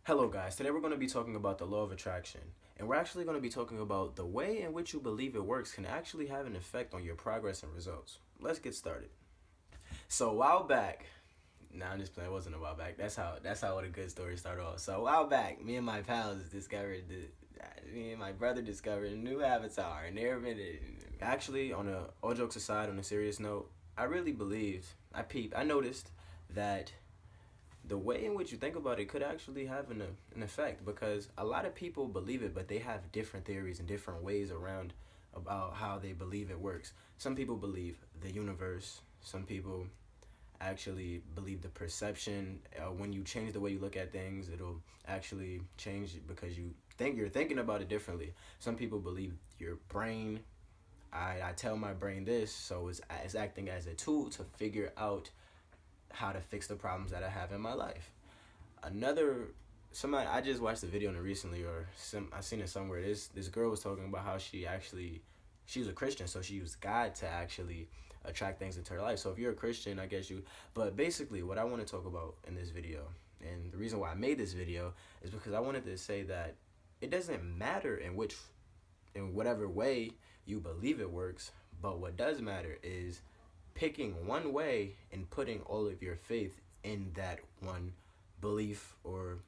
Hello guys, today we're going to be talking about the law of attraction, and we're actually going to be talking about the way in which you believe it works can actually have an effect on your progress and results. Let's get started. So a while back, I'm just playing, it wasn't a while back, that's how a good story started off. So a while back, me and my brother discovered a new avatar, and they're actually, all jokes aside, on a serious note, I noticed that the way in which you think about it could actually have an effect, because a lot of people believe it, but they have different theories and different ways around about how they believe it works. Some people believe the universe. Some people actually believe the perception. When you change the way you look at things, it'll actually change because you're thinking about it differently. Some people believe your brain. I tell my brain this, so it's acting as a tool to figure out how to fix the problems that I have in my life. Another Somebody, I just watched a video on it recently, or I seen it somewhere. This girl was talking about how she was a Christian, so she used God to actually attract things into her life. So if you're a Christian, I guess you. But basically, what I want to talk about in this video, and the reason why I made this video, is because I wanted to say that it doesn't matter in whatever way you believe it works, but what does matter is picking one way and putting all of your faith in that one belief, or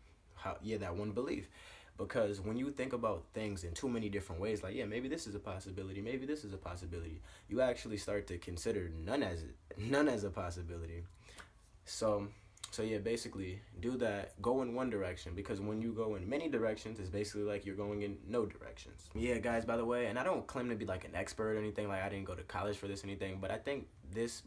that one belief. Because when you think about things in too many different ways, like, yeah, maybe this is a possibility, maybe this is a possibility, you actually start to consider none as a possibility. So so yeah, basically do that. Go in one direction, because when you go in many directions, it's basically like you're going in no directions. Yeah, guys, by the way, and I don't claim to be like an expert or anything, like I didn't go to college for this or anything, but I think this,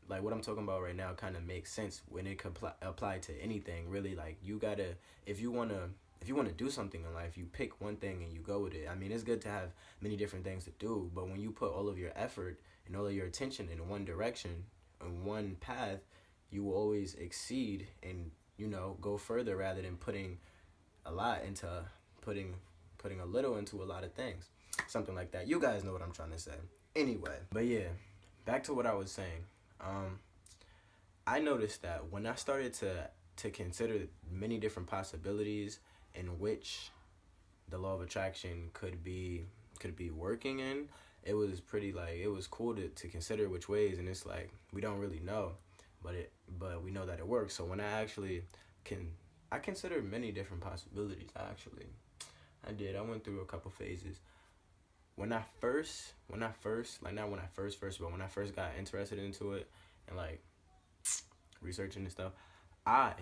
like what I'm talking about right now, kind of makes sense when it could apply to anything, really. Like, you gotta, if you want to do something in life, you pick one thing and you go with it. I mean, it's good to have many different things to do, but when you put all of your effort and all of your attention in one direction, in one path, you will always exceed and, go further, rather than a lot into putting putting a little into a lot of things. Something like that. You guys know what I'm trying to say. Anyway, but yeah, back to what I was saying. Um, I noticed that when I started to consider many different possibilities in which the law of attraction could be working in, it was cool to consider which ways. And it's like, we don't really know, but we know that it works. So when can I consider many different possibilities. I went through a couple phases. When I first like, not when I first but when I first got interested into it, and like researching and stuff, I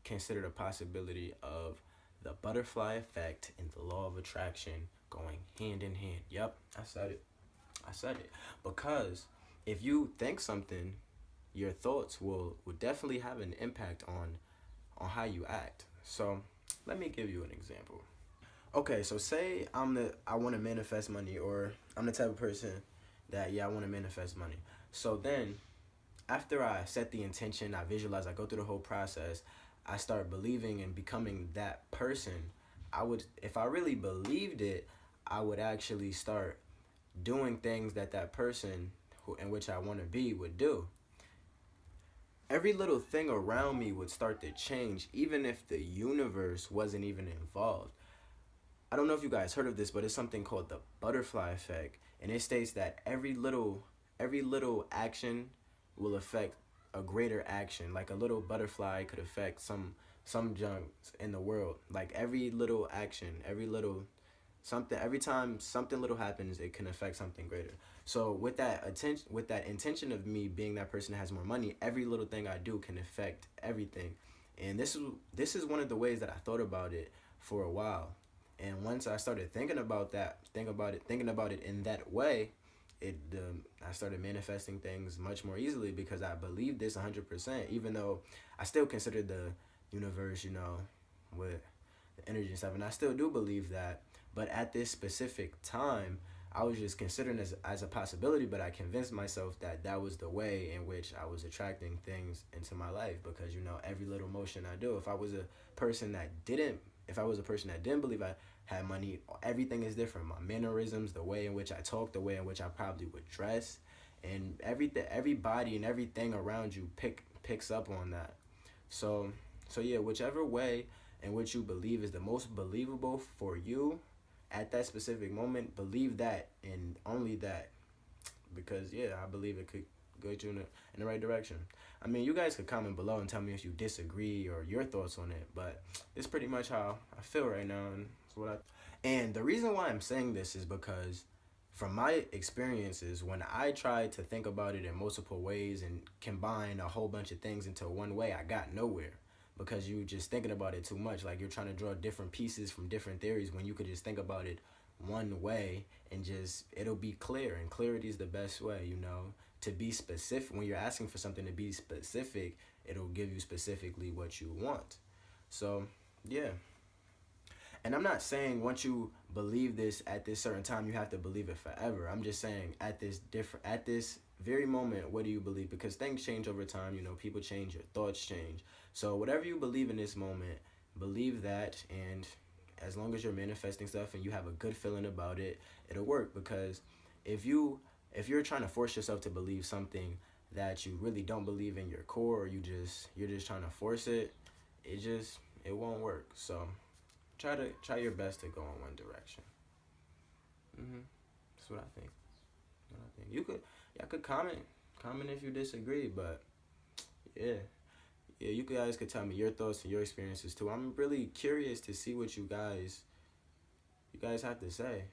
considered a possibility of the butterfly effect and the law of attraction going hand in hand. Yep, I said it. Because if you think something, your thoughts will definitely have an impact on how you act. So let me give you an example. Okay, so say I want to manifest money, or I'm the type of person that, yeah, I want to manifest money. So then, after I set the intention, I visualize, I go through the whole process, I start believing and becoming that person. If I really believed it, I would actually start doing things that person in which I want to be would do. Every little thing around me would start to change, even if the universe wasn't even involved. I don't know if you guys heard of this, but it's something called the butterfly effect, and it states that every little action will affect a greater action. Like, a little butterfly could affect some junks in the world. Like, every little action, every time something little happens, it can affect something greater. So with that intention of me being that person that has more money, every little thing I do can affect everything. And this is one of the ways that I thought about it for a while. And once I started thinking about it in that way, I started manifesting things much more easily, because I believed this 100%. Even though I still consider the universe, with the energy and stuff, and I still do believe that. But at this specific time, I was just considering as a possibility, but I convinced myself that that was the way in which I was attracting things into my life. Because, every little motion I do, person that didn't if I was a person that didn't believe I had money, everything is different. My mannerisms, the way in which I talk, the way in which I probably would dress, and everybody and everything around you picks up on that. So yeah, whichever way and what you believe is the most believable for you at that specific moment, believe that and only that. Because yeah, I believe it could get you in the right direction. I mean, you guys could comment below and tell me if you disagree or your thoughts on it, but it's pretty much how I feel right now, and it's what I. And the reason why I'm saying this is because from my experiences, when I tried to think about it in multiple ways and combine a whole bunch of things into one way, I got nowhere. Because you just thinking about it too much. Like you're trying to draw different pieces from different theories when you could just think about it one way and just it'll be clear. And clarity is the best way, you know, to be specific. When you're asking for something to be specific, it'll give you specifically what you want. So yeah. And I'm not saying once you believe this at this certain time you have to believe it forever. I'm just saying at this very moment, what do you believe? Because things change over time, you know, people change, your thoughts change. So whatever you believe in this moment, believe that, and as long as you're manifesting stuff and you have a good feeling about it, it'll work. Because if you're trying to force yourself to believe something that you really don't believe in your core, or you're just trying to force it, it won't work. So try your best to go in one direction. That's what I think. What I think. Y'all could comment if you disagree, but yeah, you guys could tell me your thoughts and your experiences too. I'm really curious to see what you guys have to say.